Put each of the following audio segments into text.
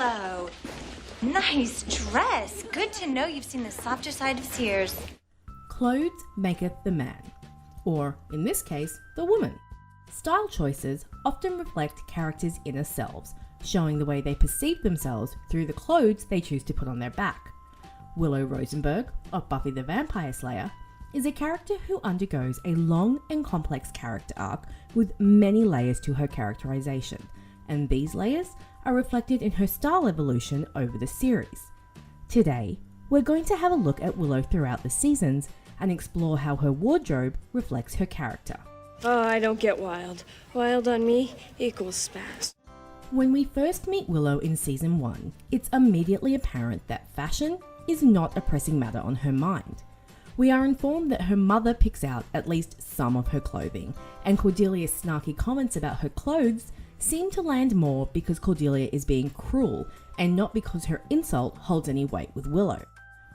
Willow. Nice dress. Good to know you've seen the softer side of Sears. Clothes maketh the man, or in this case, the woman. Style choices often reflect characters' inner selves, showing the way they perceive themselves through the clothes they choose to put on their back. Willow Rosenberg, of Buffy the Vampire Slayer, is a character who undergoes a long and complex character arc with many layers to her characterization, and these layers are reflected in her style evolution over the series. Today, we're going to have a look at Willow throughout the seasons and explore how her wardrobe reflects her character. Oh, I don't get wild. Wild on me equals spaz. When we first meet Willow in season 1, it's immediately apparent that fashion is not a pressing matter on her mind. We are informed that her mother picks out at least some of her clothing, and Cordelia's snarky comments about her clothes seem to land more because Cordelia is being cruel and not because her insult holds any weight with Willow.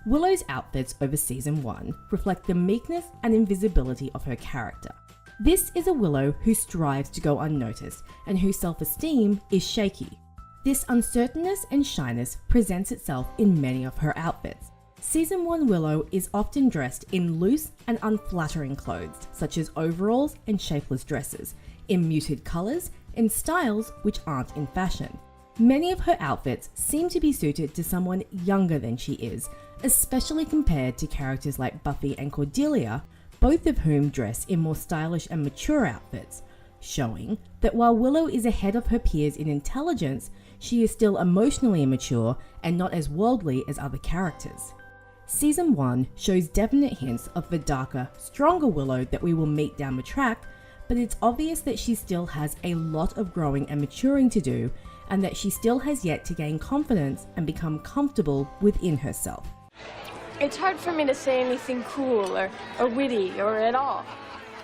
Willow's outfits over season 1 reflect the meekness and invisibility of her character. This is a Willow who strives to go unnoticed and whose self-esteem is shaky. This uncertainness and shyness presents itself in many of her outfits. Season 1 Willow is often dressed in loose and unflattering clothes, such as overalls and shapeless dresses, in muted colours and styles which aren't in fashion. Many of her outfits seem to be suited to someone younger than she is, especially compared to characters like Buffy and Cordelia, both of whom dress in more stylish and mature outfits, showing that while Willow is ahead of her peers in intelligence, she is still emotionally immature and not as worldly as other characters. Season 1 shows definite hints of the darker, stronger Willow that we will meet down the track, but it's obvious that she still has a lot of growing and maturing to do, and that she still has yet to gain confidence and become comfortable within herself. It's hard for me to say anything cool or witty or at all.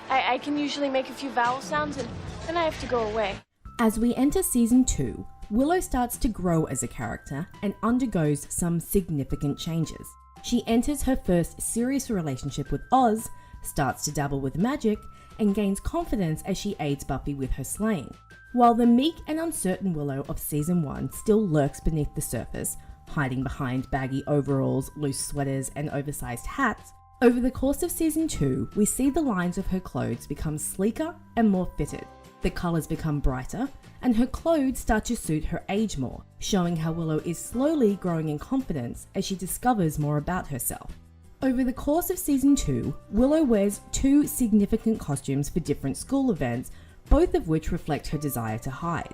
I can usually make a few vowel sounds and then I have to go away. As we enter season 2, Willow starts to grow as a character and undergoes some significant changes. She enters her first serious relationship with Oz, starts to dabble with magic, and gains confidence as she aids Buffy with her slaying. While the meek and uncertain Willow of season 1 still lurks beneath the surface, hiding behind baggy overalls, loose sweaters, and oversized hats, over the course of season 2, we see the lines of her clothes become sleeker and more fitted. The colours become brighter, and her clothes start to suit her age more, showing how Willow is slowly growing in confidence as she discovers more about herself. Over the course of season 2, Willow wears 2 significant costumes for different school events, both of which reflect her desire to hide.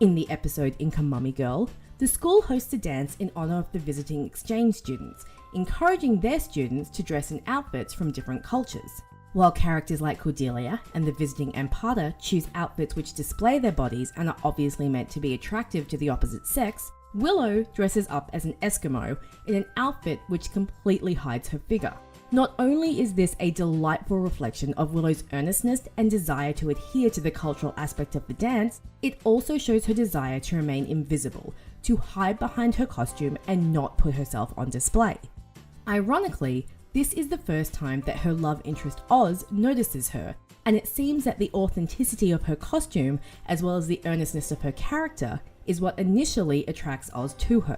In the episode Inca Mummy Girl, the school hosts a dance in honour of the visiting exchange students, encouraging their students to dress in outfits from different cultures. While characters like Cordelia and the visiting Amparta choose outfits which display their bodies and are obviously meant to be attractive to the opposite sex, Willow dresses up as an Eskimo in an outfit which completely hides her figure. Not only is this a delightful reflection of Willow's earnestness and desire to adhere to the cultural aspect of the dance, it also shows her desire to remain invisible, to hide behind her costume and not put herself on display. Ironically, this is the first time that her love interest Oz notices her, and it seems that the authenticity of her costume, as well as the earnestness of her character, is what initially attracts Oz to her.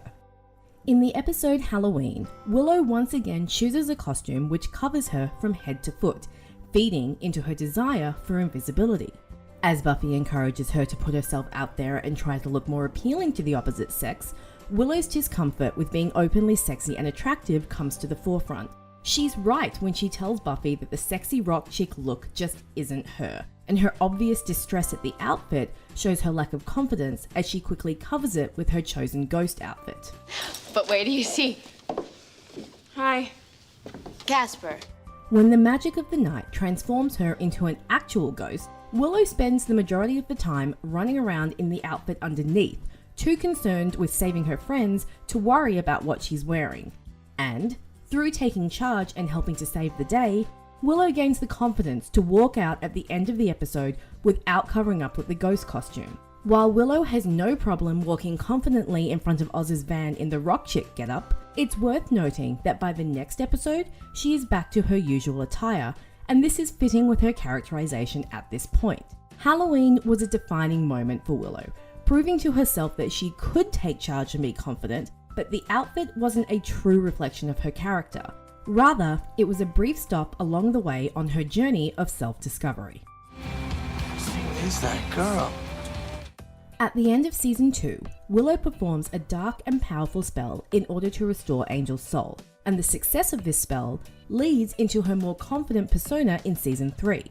In the episode Halloween, Willow once again chooses a costume which covers her from head to foot, feeding into her desire for invisibility. As Buffy encourages her to put herself out there and try to look more appealing to the opposite sex, Willow's discomfort with being openly sexy and attractive comes to the forefront. She's right when she tells Buffy that the sexy rock chick look just isn't her, and her obvious distress at the outfit shows her lack of confidence as she quickly covers it with her chosen ghost outfit. But where do you see? Hi. Casper. When the magic of the night transforms her into an actual ghost, Willow spends the majority of the time running around in the outfit underneath, too concerned with saving her friends to worry about what she's wearing. And, through taking charge and helping to save the day, Willow gains the confidence to walk out at the end of the episode without covering up with the ghost costume. While Willow has no problem walking confidently in front of Oz's van in the rock chick getup, it's worth noting that by the next episode, she is back to her usual attire, and this is fitting with her characterization at this point. Halloween was a defining moment for Willow, proving to herself that she could take charge and be confident, but the outfit wasn't a true reflection of her character. Rather, it was a brief stop along the way on her journey of self-discovery. Who is that girl? At the end of season 2, Willow performs a dark and powerful spell in order to restore Angel's soul, and the success of this spell leads into her more confident persona in season 3.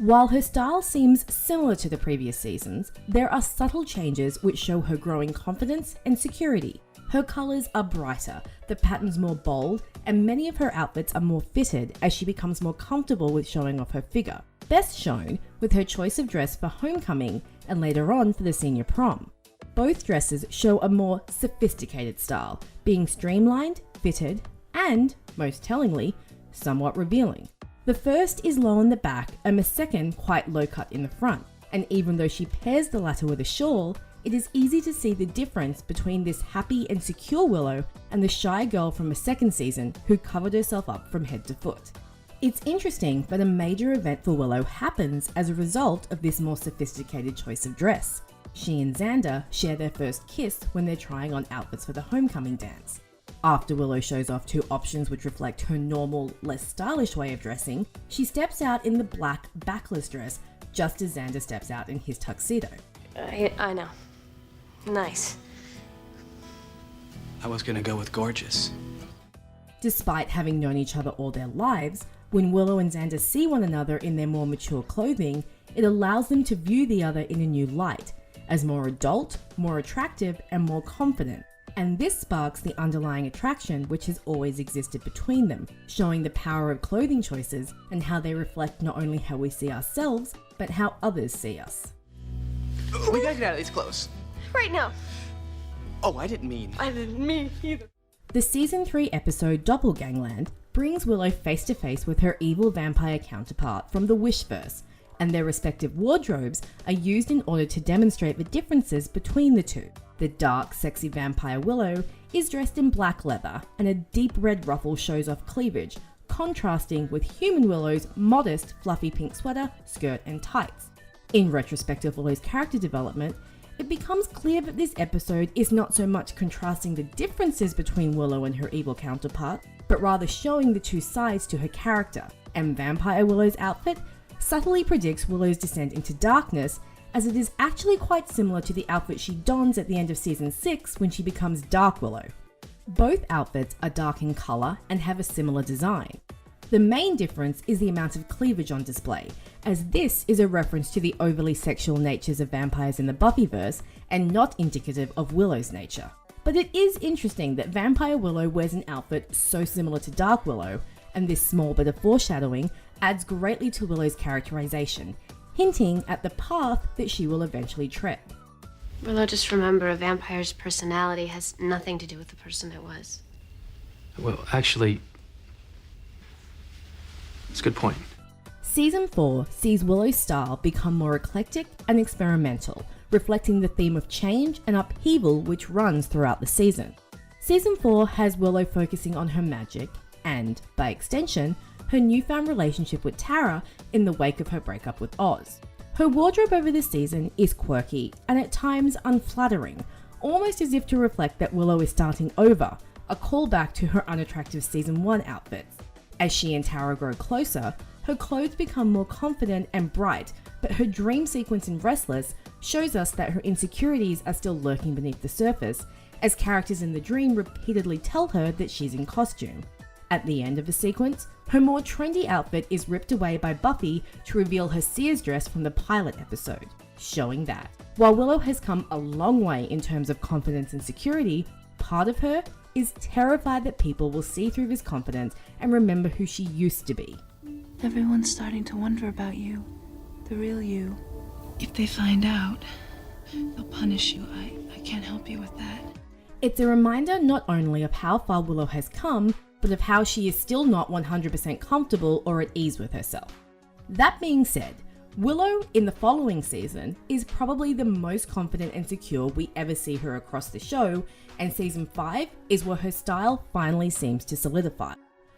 While her style seems similar to the previous seasons, there are subtle changes which show her growing confidence and security. Her colours are brighter, the patterns more bold, and many of her outfits are more fitted as she becomes more comfortable with showing off her figure. Best shown with her choice of dress for homecoming and later on for the senior prom. Both dresses show a more sophisticated style, being streamlined, fitted, and, most tellingly, somewhat revealing. The first is low in the back and the second quite low cut in the front, and even though she pairs the latter with a shawl, it is easy to see the difference between this happy and secure Willow and the shy girl from the second season who covered herself up from head to foot. It's interesting that a major event for Willow happens as a result of this more sophisticated choice of dress. She and Xander share their first kiss when they're trying on outfits for the homecoming dance. After Willow shows off 2 options which reflect her normal, less stylish way of dressing, she steps out in the black backless dress just as Xander steps out in his tuxedo. I know. Nice. I was gonna go with gorgeous. Despite having known each other all their lives, when Willow and Xander see one another in their more mature clothing, it allows them to view the other in a new light, as more adult, more attractive, and more confident. And this sparks the underlying attraction which has always existed between them, showing the power of clothing choices and how they reflect not only how we see ourselves, but how others see us. We gotta get out of these clothes. Right now. Oh, I didn't mean. I didn't mean either. The season 3 episode Doppelgangland brings Willow face to face with her evil vampire counterpart from the Wishverse, and their respective wardrobes are used in order to demonstrate the differences between the two. The dark, sexy vampire Willow is dressed in black leather, and a deep red ruffle shows off cleavage, contrasting with human Willow's modest, fluffy pink sweater, skirt, and tights. In retrospect of Willow's character development, it becomes clear that this episode is not so much contrasting the differences between Willow and her evil counterpart, but rather showing the two sides to her character, and Vampire Willow's outfit subtly predicts Willow's descent into darkness, as it is actually quite similar to the outfit she dons at the end of season 6 when she becomes Dark Willow. Both outfits are dark in colour and have a similar design. The main difference is the amount of cleavage on display, as this is a reference to the overly sexual natures of vampires in the Buffyverse and not indicative of Willow's nature. But it is interesting that Vampire Willow wears an outfit so similar to Dark Willow, and this small bit of foreshadowing adds greatly to Willow's characterization, hinting at the path that she will eventually tread. Willow, just remember, a vampire's personality has nothing to do with the person it was. Well, actually, it's a good point. Season 4 sees Willow's style become more eclectic and experimental, reflecting the theme of change and upheaval which runs throughout the season. Season 4 has Willow focusing on her magic and, by extension, her newfound relationship with Tara in the wake of her breakup with Oz. Her wardrobe over this season is quirky and at times unflattering, almost as if to reflect that Willow is starting over, a callback to her unattractive season 1 outfits. As she and Tara grow closer, her clothes become more confident and bright, but her dream sequence in Restless shows us that her insecurities are still lurking beneath the surface, as characters in the dream repeatedly tell her that she's in costume. At the end of the sequence, her more trendy outfit is ripped away by Buffy to reveal her Sears dress from the pilot episode, showing that, while Willow has come a long way in terms of confidence and security, part of her is terrified that people will see through this confidence and remember who she used to be. Everyone's starting to wonder about you, the real you. If they find out, they'll punish you. I can't help you with that. It's a reminder not only of how far Willow has come, but of how she is still not 100% comfortable or at ease with herself. That being said, Willow in the following season is probably the most confident and secure we ever see her across the show, and season 5 is where her style finally seems to solidify.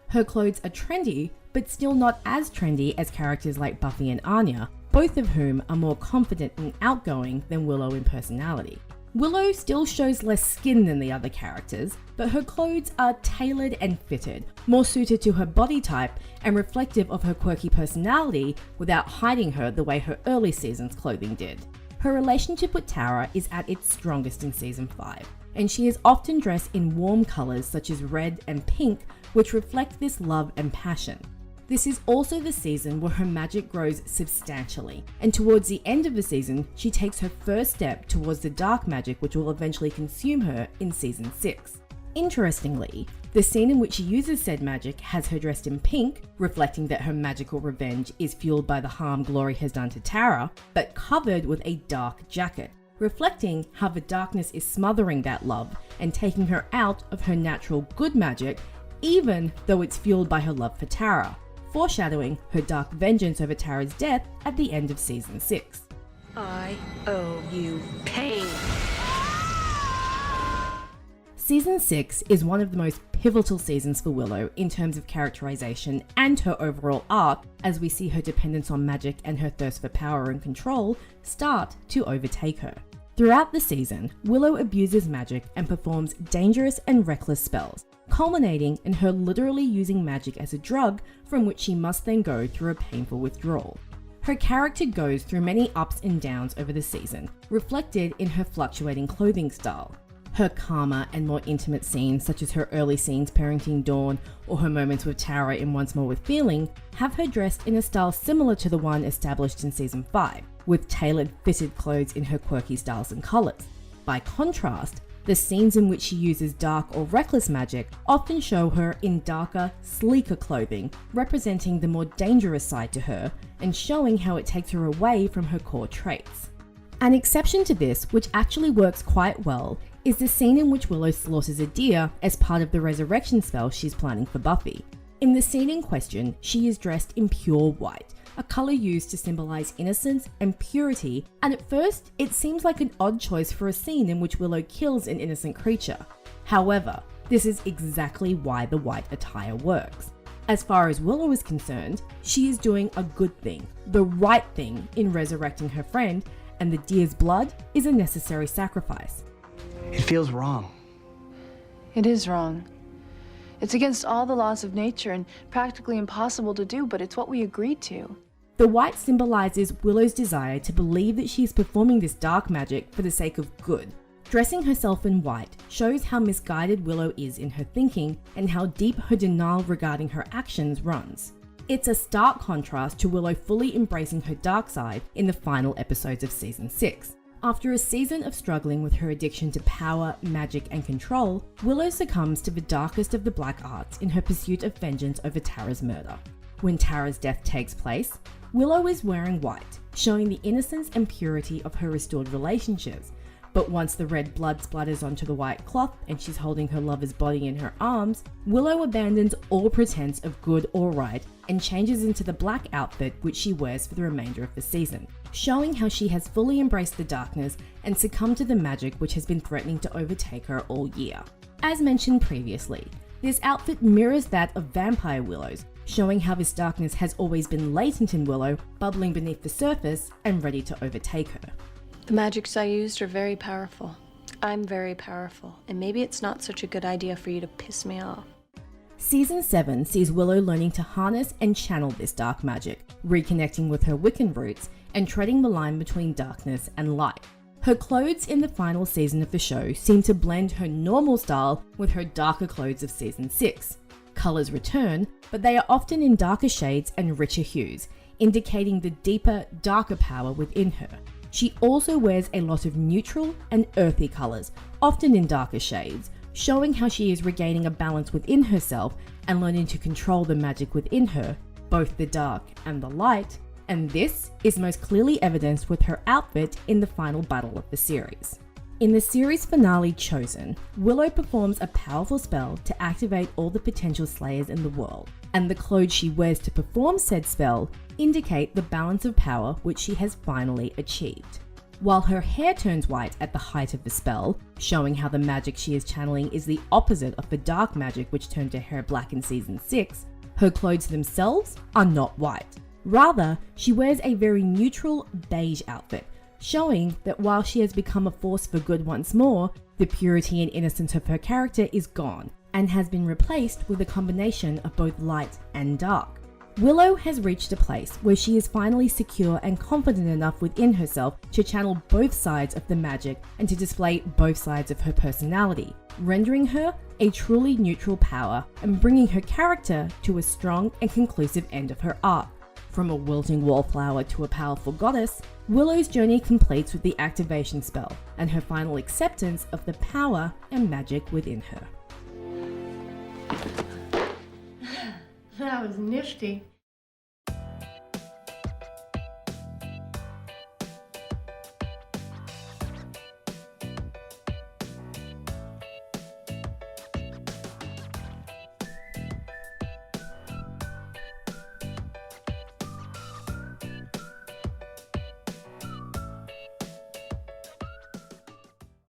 Her clothes are trendy, but still not as trendy as characters like Buffy and Anya, both of whom are more confident and outgoing than Willow in personality. Willow still shows less skin than the other characters, but her clothes are tailored and fitted, more suited to her body type and reflective of her quirky personality without hiding her the way her early season's clothing did. Her relationship with Tara is at its strongest in season 5, and she is often dressed in warm colours such as red and pink, which reflect this love and passion. This is also the season where her magic grows substantially, and towards the end of the season, she takes her first step towards the dark magic which will eventually consume her in season 6. Interestingly, the scene in which she uses said magic has her dressed in pink, reflecting that her magical revenge is fueled by the harm Glory has done to Tara, but covered with a dark jacket, reflecting how the darkness is smothering that love and taking her out of her natural good magic, even though it's fueled by her love for Tara, foreshadowing her dark vengeance over Tara's death at the end of season 6. I owe you pain. Season 6 is one of the most pivotal seasons for Willow in terms of characterization and her overall arc, as we see her dependence on magic and her thirst for power and control start to overtake her. Throughout the season, Willow abuses magic and performs dangerous and reckless spells, culminating in her literally using magic as a drug from which she must then go through a painful withdrawal. Her character goes through many ups and downs over the season, reflected in her fluctuating clothing style. Her calmer and more intimate scenes, such as her early scenes parenting Dawn or her moments with Tara in Once More with Feeling, have her dressed in a style similar to the one established in season 5, with tailored fitted clothes in her quirky styles and colours. By contrast, the scenes in which she uses dark or reckless magic often show her in darker, sleeker clothing, representing the more dangerous side to her and showing how it takes her away from her core traits. An exception to this, which actually works quite well, is the scene in which Willow slaughters a deer as part of the resurrection spell she's planning for Buffy. In the scene in question, she is dressed in pure white, a colour used to symbolise innocence and purity, and at first it seems like an odd choice for a scene in which Willow kills an innocent creature. However, this is exactly why the white attire works. As far as Willow is concerned, she is doing a good thing, the right thing in resurrecting her friend, and the deer's blood is a necessary sacrifice. It feels wrong. It is wrong. It's against all the laws of nature and practically impossible to do, but it's what we agreed to. The white symbolises Willow's desire to believe that she is performing this dark magic for the sake of good. Dressing herself in white shows how misguided Willow is in her thinking and how deep her denial regarding her actions runs. It's a stark contrast to Willow fully embracing her dark side in the final episodes of season 6. After a season of struggling with her addiction to power, magic, and control, Willow succumbs to the darkest of the black arts in her pursuit of vengeance over Tara's murder. When Tara's death takes place, Willow is wearing white, showing the innocence and purity of her restored relationships. But once the red blood splatters onto the white cloth and she's holding her lover's body in her arms, Willow abandons all pretense of good or right and changes into the black outfit which she wears for the remainder of the season, showing how she has fully embraced the darkness and succumbed to the magic which has been threatening to overtake her all year. As mentioned previously, this outfit mirrors that of Vampire Willow's, showing how this darkness has always been latent in Willow, bubbling beneath the surface and ready to overtake her. The magics I used are very powerful. I'm very powerful, and maybe it's not such a good idea for you to piss me off. Season 7 sees Willow learning to harness and channel this dark magic, reconnecting with her Wiccan roots and treading the line between darkness and light. Her clothes in the final season of the show seem to blend her normal style with her darker clothes of season 6. Colours return, but they are often in darker shades and richer hues, indicating the deeper, darker power within her. She also wears a lot of neutral and earthy colours, often in darker shades, showing how she is regaining a balance within herself and learning to control the magic within her, both the dark and the light, and this is most clearly evidenced with her outfit in the final battle of the series. In the series finale Chosen, Willow performs a powerful spell to activate all the potential slayers in the world, and the clothes she wears to perform said spell indicate the balance of power which she has finally achieved. While her hair turns white at the height of the spell, showing how the magic she is channeling is the opposite of the dark magic which turned her hair black in season 6, her clothes themselves are not white, Rather, she wears a very neutral beige outfit, showing that while she has become a force for good once more, the purity and innocence of her character is gone and has been replaced with a combination of both light and dark. Willow has reached a place where she is finally secure and confident enough within herself to channel both sides of the magic and to display both sides of her personality, rendering her a truly neutral power and bringing her character to a strong and conclusive end of her arc. From a wilting wallflower to a powerful goddess, Willow's journey completes with the activation spell and her final acceptance of the power and magic within her. That was nifty.